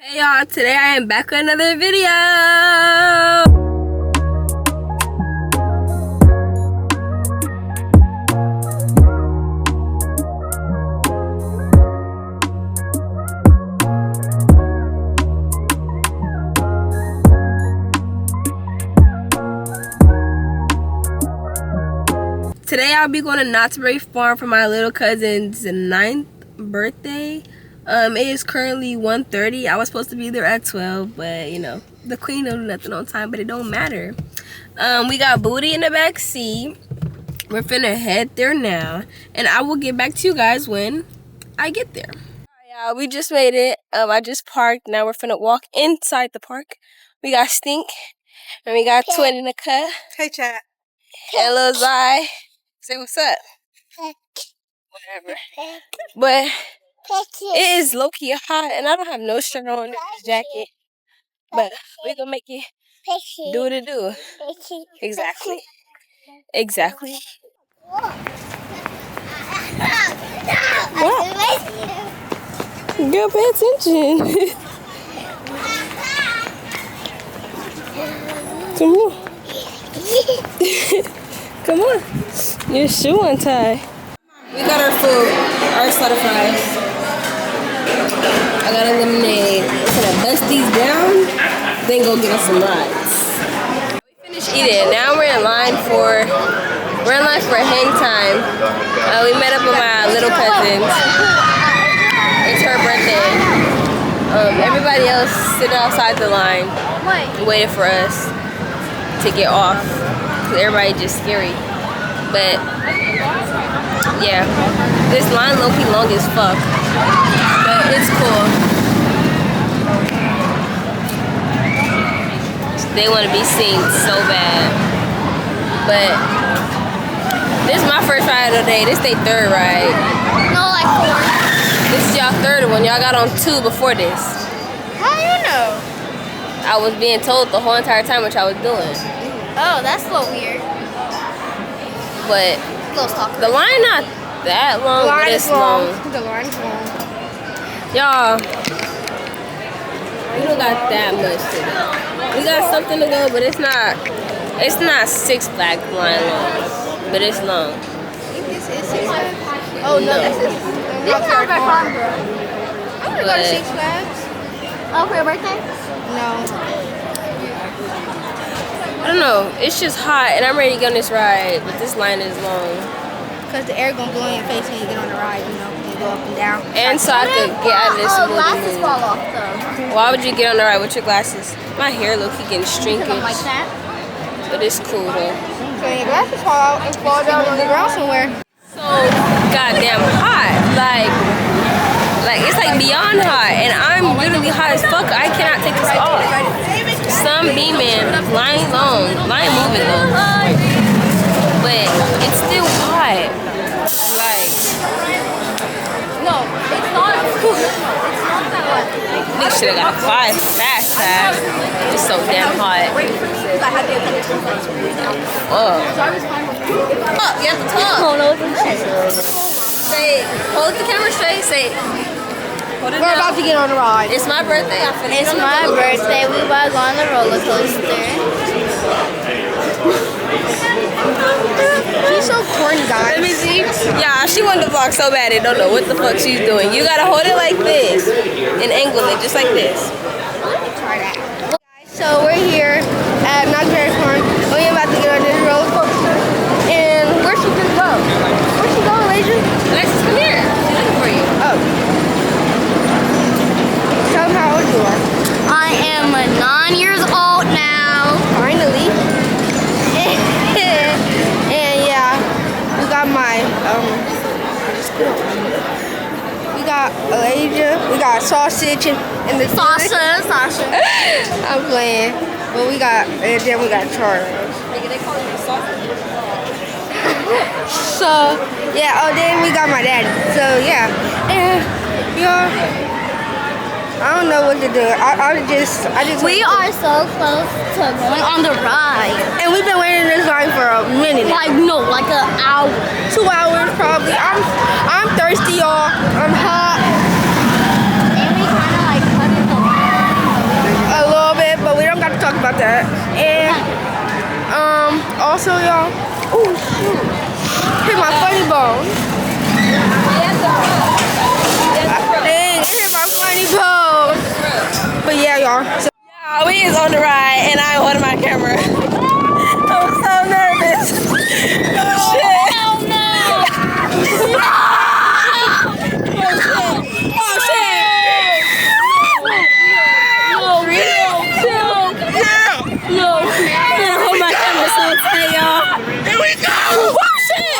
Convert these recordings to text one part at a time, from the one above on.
Hey y'all, today I am back with another video. Today I'll be going to Knott's Berry Farm for my little cousin's 9th birthday. It is currently 1:30. I was supposed to be there at 12, but you know, the queen don't do nothing on time, but it don't matter. We got Booty in the back seat. We're finna head there now, and I will get back to you guys when I get there. Alright, y'all, we just made it. I just parked. Now we're finna walk inside the park. We got Stink, and we got Twin in the cut. Hey, chat. And Lil Zai. Say what's up. Whatever. But it is low-key hot, and I don't have no shirt on this jacket. But we're gonna make it do what it do. Exactly. Exactly. What? Girl, pay attention. Come on. Come on. Your shoe untied. We got our food, our starter fries. I got a lemonade. We're gonna bust these down, then go get us some rides. We finished eating. Now we're in line for hang time. We met up with my little cousin. It's her birthday. Everybody else sitting outside the line, waiting for us to get off. Cause everybody just scary. But yeah, this line low-key long as fuck. But it's cool. They want to be seen so bad. But this is my first ride of the day. This is their third ride. No, like 4. This is y'all third one. Y'all got on 2 before this. How do you know? I was being told the whole entire time what y'all was doing. Oh, that's a little weird. But the line not that long, but it's long. The line's long. Y'all, we don't got that much to go. We got something to go, but it's not Six Flags line long, but it's long. I think this is Six Flags. Oh no, this is Knott's Berry Farm. I'm gonna go to Six Flags. Oh, for your birthday? No. I don't know. It's just hot, and I'm ready to get on this ride, but this line is long. Cause the air gonna blow in your face when you get on the ride, you know, and go up and down. And so I could get out of this smoothie glasses mood. fall off though. Why would you get on the ride with your glasses? My hair low-key getting stringy, Like that. but it's cool though. So your glasses fall out and fall down on the ground somewhere. So goddamn hot, like it's like beyond hot, and I'm literally hot as fuck. I cannot take this off. Sun beaming, line long, line moving though, but it's still hot. Like No, it's not. It's not that one. nigga should have got a 5 fast. It's so damn hot. Oh, you have to talk. Say, hold the camera straight. Say, hold it We're down. about to get on the ride. It's my birthday. I'm finna It's get on my the roller birthday. We about to go on the roller coaster. She's so corny, guys. Let me see. Yeah, she wanted to vlog so bad. I don't know what the fuck she's doing. You gotta hold it like this and angle it just like this. Try that. So we're here at Knott's Berry Farm. We're about to get on this roller coaster. And where's she gonna go? Where's she going, Lasia? Alexis, come here. She's looking for you. Oh. Tell them how old you are. I am 9 years old now. Finally. And yeah, we got my we got Alasia, we got sausage and the Sausage. I'm playing. But we got, and then we got Charles. Nigga, they call you sausage. So yeah, oh then we got my daddy. So yeah. And I don't know what to do. I just We are so close to going on the ride. and we've been waiting in this line for a minute. Like no, like an hour. 2 hours probably. I'm thirsty, y'all. I'm hot. And we kind of like cut it the line. Also, y'all. Oh shoot! Hit my funny bone. Dang, it hit my funny bone. But yeah, y'all. So Yeah, we is on the ride and I'm holding my camera. I'm so nervous. Oh shit. Oh no! Oh shit. No, real. No. I'm gonna hold my camera so tight, y'all. Here we go. Oh shit.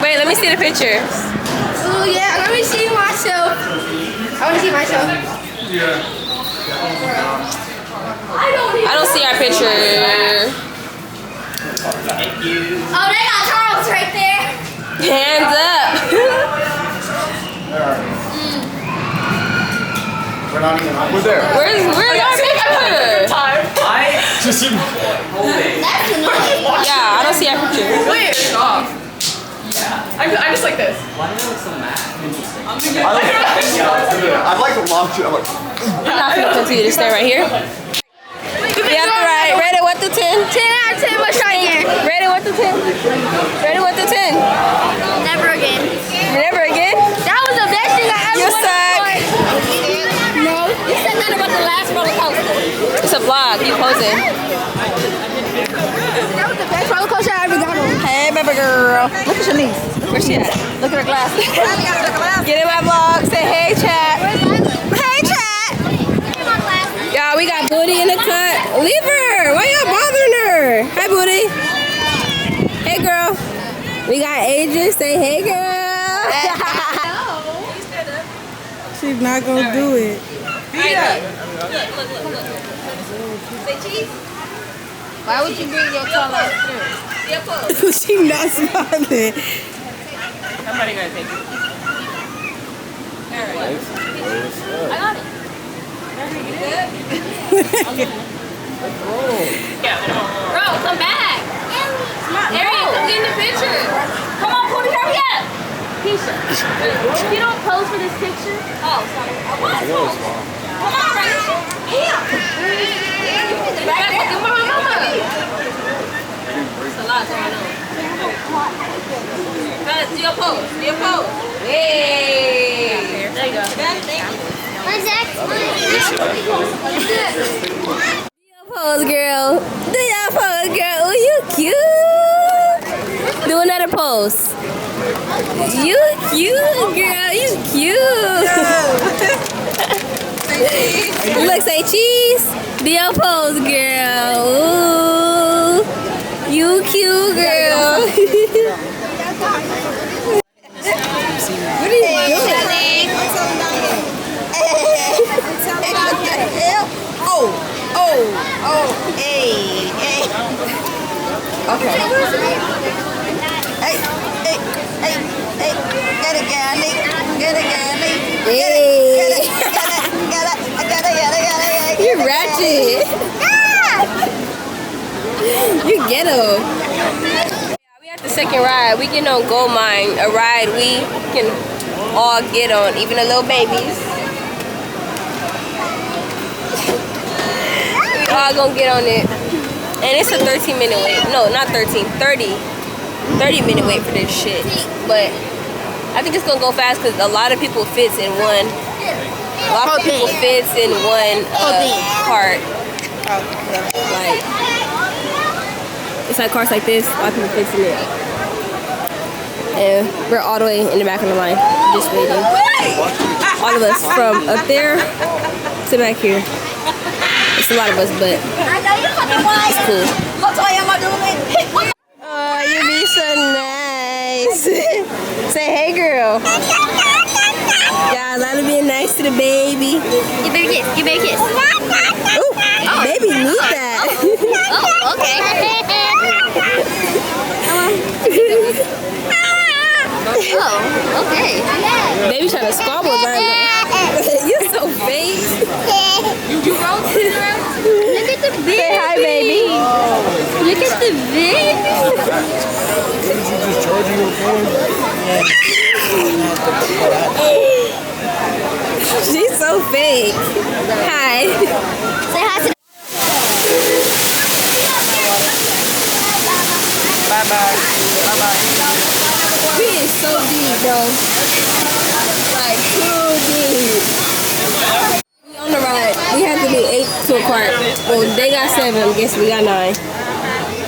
Wait, let me see the picture. oh yeah, let me see myself. I want to see myself. I don't see our picture. Oh, they got Charles right there. Hands up. We're there. Where's our picture? Just That's annoying. Yeah, I don't see our picture. Wait, stop. I'm just like this. I'd like to launch it. I'm like, I'm not gonna continue to stay right here. We have to ride. Rated 1 through 10. 10 out of 10. Let's try again. Rated 1 through 10. Rated 1 through 10. Never again. Never again. That was the best thing I ever You went suck. on. No. You said nothing about the last roller coaster. It's a vlog. You posing. That was the best roller coaster I ever got on. Hey, baby girl. Look at your niece. Where's she at? Look at her glasses. Get in my vlog. Say hey, chat. Hey, chat. Y'all, we got Booty in the cut. Leave her. Why y'all bothering her? Hi, Booty. Hey, girl. We got Adrian. Say hey, girl. She's not gonna do it. Say cheese. Why would you bring your tall ass through? She not smiling. Somebody gonna take it. Alright. I got it. Bro, come back. Arian, come get in the picture. Come on, Cody, hurry up. Keisha, if you don't pose for this picture. Oh, sorry. Come on, Ryan. Here. Back there. Come on, mama. It's a lot going on. Do your pose. Do your pose. Hey. There you go. Where's that? Do your pose, girl. Do your pose, girl. Oh, you cute. Do another pose. You cute, girl. You cute. Look, say cheese. Do your pose, girl. Ooh. You cute, girl. What are you doing? Okay. Hey, get it, Gandhi. Get it, Gandhi. Hey. You ratchet. You ghetto. We at the second ride. We getting on Gold Mine, a ride we can all get on, even the little babies. We all gonna get on it. And it's a 13-minute wait. No, not 13, 30-minute wait for this shit. But I think it's gonna go fast because a lot of people fits in one. A lot of people fits in one cart. Like, it's like cars like this. A lot of people fits in it. And we're all the way in the back of the line, just waiting. All of us from up there to back here. It's a lot of us, but it's cool. Oh, you be so nice. Say hey, girl. Yeah, a lot of being nice to the baby. You better kiss. You better kiss. Ooh, baby need that. Oh, okay. Oh, okay. Cause squabbles are you so fake. You roll cigarettes? Look at the baby. Say hi, baby. Look at the baby. Didn't you just charging your phone? She's so fake. Hi. Say hi to Bye-bye. Bye-bye. We is so deep, bro. Like, too deep. We on the ride. We have to be 8 to a quart. Well, they got 7. Guess we got 9.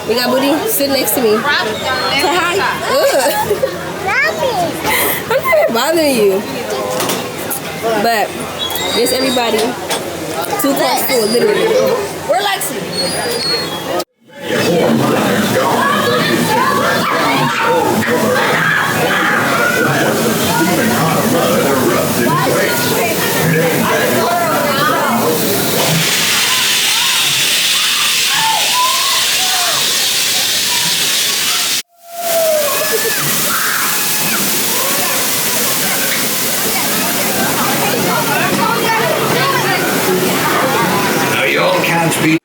We got Booty. Sit next to me. Say hi. Ugh. I'm not bothering you. But, it's everybody. 2 quarts full, literally. We're Lexi. Now y'all can't be.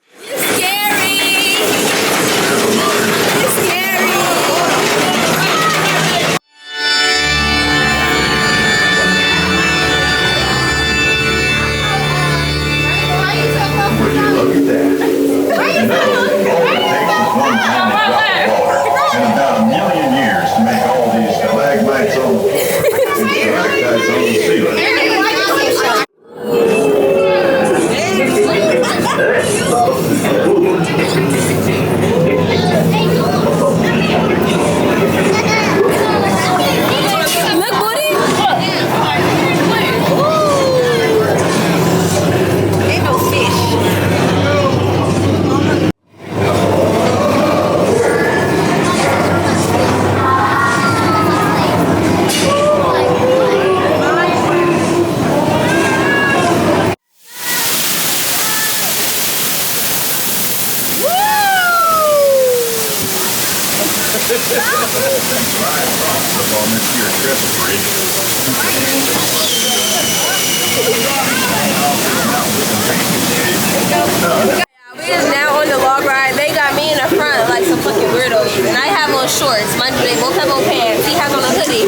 We is now on the log ride. They got me in the front like some fucking weirdos. And I have on shorts. Mind you, they both have on pants. He has on a hoodie.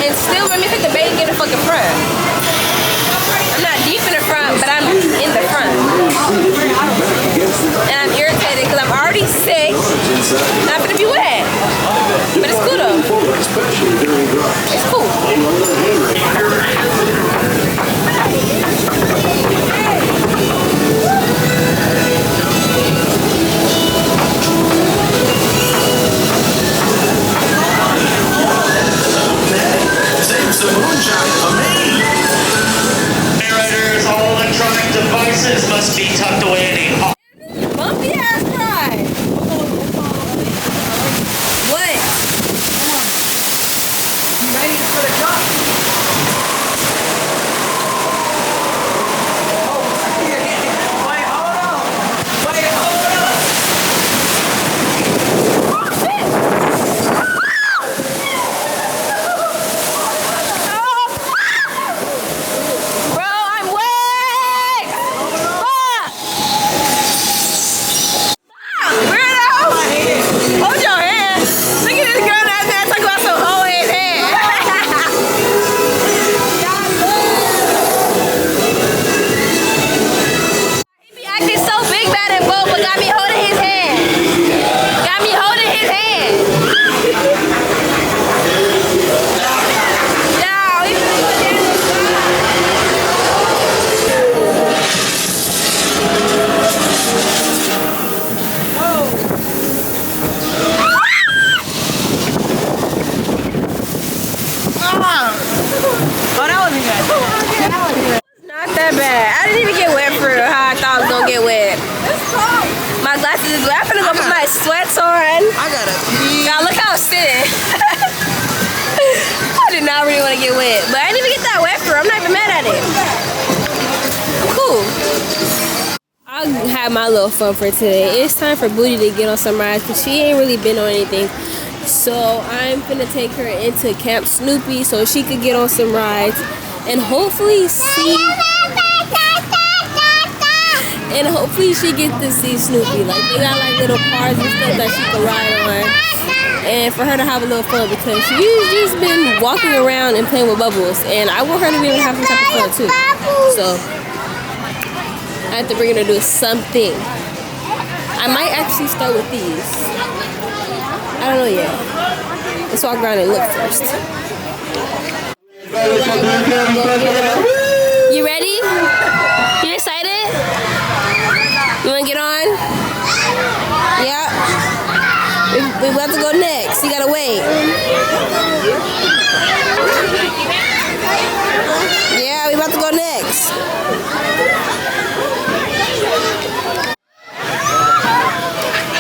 And still let me take the bait and get in the fucking front. I'm not deep in the front, but I'm in the front. And I'm irritated because I'm already sick. And I'm gonna be wet. But it's cool though. It's cool. Generators, all electronic devices must be tucked away in a Bumpy ass ride. What? You ready for the jump? Wait, hold on. Wait, hold on. Bro, I'm wet! Fuck! Weirdo! Hold your hand. Look at this girl out there talking about some whole ass hand. He be acting so big bad and bold, but got me holding his hand. Got me holding his hand. No, he finna go down this Not that bad. I didn't even get wet for real, how I thought I was gonna get wet. My glasses is wet. I'm finna go put my sweats on. I gotta pee. Now look how I'm sitting. I did not really want to get wet, but I didn't even get that wet for real. I'm not even mad at it. I'm cool. I had my little fun for today. It's time for Booty to get on some rides because she ain't really been on anything. So I'm finna take her into Camp Snoopy so she could get on some rides. and hopefully she gets to see Snoopy. Like they got like little cars and stuff that she can ride on, and for her to have a little fun because she's just been walking around and playing with bubbles, and I want her to be able to have some type of fun too. So I have to bring her to do something. I might actually start with these. I don't know yet. Let's walk around and look first. You ready? You excited? You wanna get on? Yeah. We about to go next. You gotta wait. Yeah, we about to go next.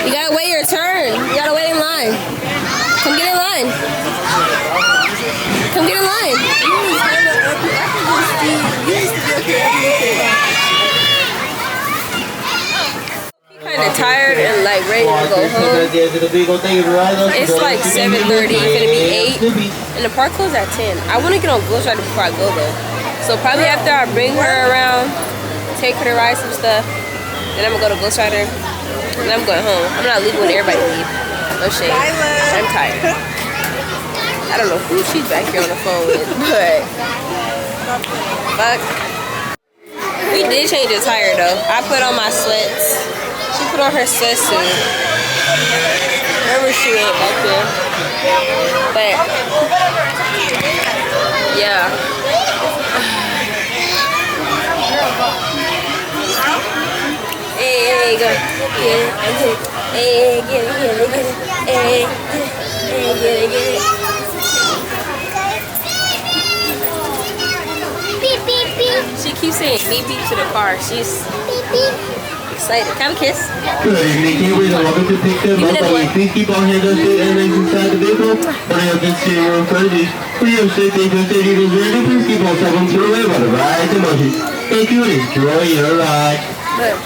You gotta wait your turn. You gotta wait in line. Come get in line. Come get in line. Kind of tired and like ready to go home. It's like 7:30. It's gonna be 8, and the park closes at 10. I want to get on Ghost Rider before I go though. So probably after I bring her around, take her to ride some stuff, then I'm gonna go to Ghost Rider. And I'm going home. I'm not leaving when everybody leaves. No shade. I'm tired. I don't know who she's back here on the phone with, but fuck. We did change the tire though. I put on my sweats. She put on her sweatsuit. Remember she ain't back there. But yeah. Hey, go. Hey, get it. Hey, get it. Beep, beep, beep. She keeps saying beep beep to the car. She's excited. Can I have a kiss? Good evening, Heyyy. Welcome to pick them up. Please keep our hands on the and inside the vehicle. When I have this steering courtesy. For your safety, please keep all seconds to the way while the ride is in motion. Thank you and enjoy your ride. Look.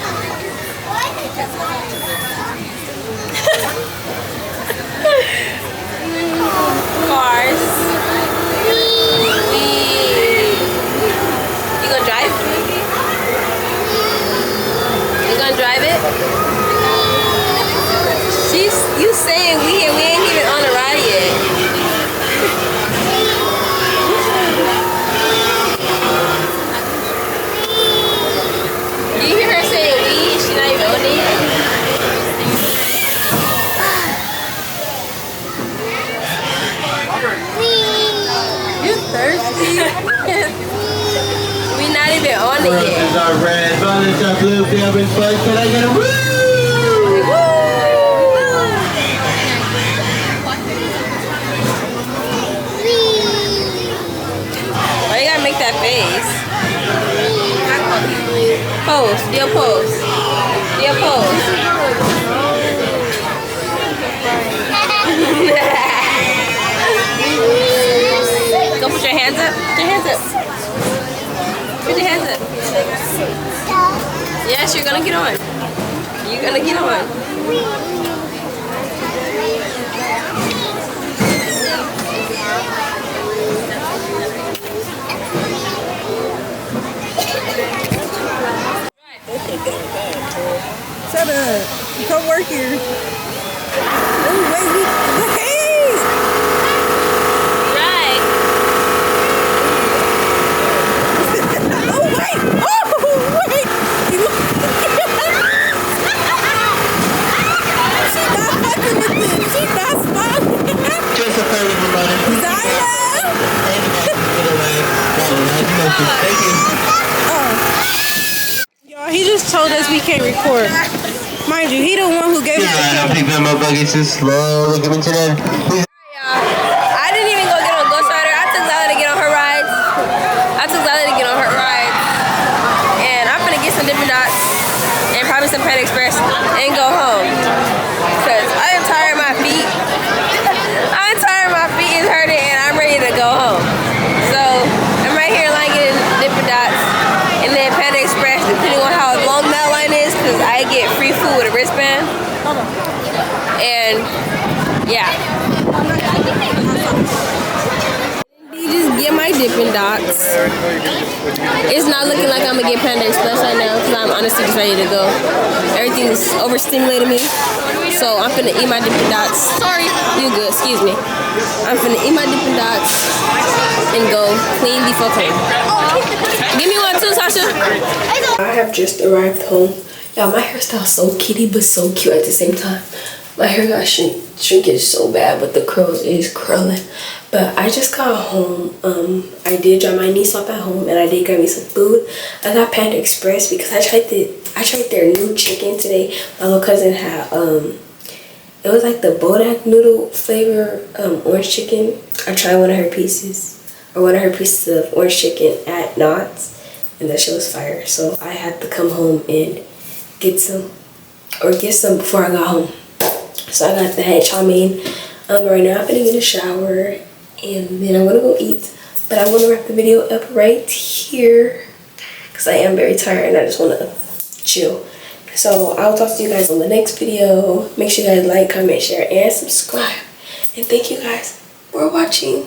Cars. You gonna drive? You gonna drive it? You saying we ain't even on the ride yet. You hear her saying we? She not even on it yet. You thirsty? We not even on it yet. Roses are red, violets are blue, pale and spice. Can I get a woo? Why you gotta make that face? Pose. Do your pose. Do your pose. Go put your hands up. Put your hands up. Put your hands up. Yes, you're gonna get on. You're gonna get on. Shut up. Come work here. Oh, wait. Hey! Right. Oh, wait. Oh, wait. She's not fucking with this. She's not smiling. Just a friendly reminder. Zyla! Thank you. Y'all, he just told us we can't record. Mind you, he the one who gave us the Yeah, camera. people in my buckets just slowly coming to them. I didn't even go get on Ghost Rider. I took Zyla to get on her rides. And I'm gonna get some Dippin' Dots and probably some Panda Express and go home. Cause I am tired of my feet. I'm tired, my feet is hurting and I'm ready to go home. So I'm right here like getting Dippin' Dots and then Panda Express depending on how long that line is, cause I get free food with a wristband. And yeah. You just get my my Dippin' Dots. It's not looking like I'm gonna get Panda Express right now because I'm honestly just ready to go. Everything's overstimulating me. So I'm finna eat my Dippin' Dots. Sorry. You good, excuse me. I'm finna eat my Dippin' Dots and go clean before clean. Give me one too, Sasha. I have just arrived home. Y'all, my hairstyle is so kitty but so cute at the same time. My hair got shrinkage so bad, but the curls is curling. But I just got home. I did drop my niece off at home, and I did grab me some food. I got Panda Express because I tried their new chicken today. My little cousin had it was like the Bodak noodle flavor orange chicken. I tried one of her pieces of orange chicken at Knott's, and that shit was fire. So I had to come home and get some before I got home. So I got that chow mein. Right now I'm gonna get a shower and then I'm gonna go eat. But I'm gonna wrap the video up right here because I am very tired and I just wanna chill. So I'll talk to you guys on the next video. Make sure you guys like, comment, share, and subscribe. And thank you guys for watching.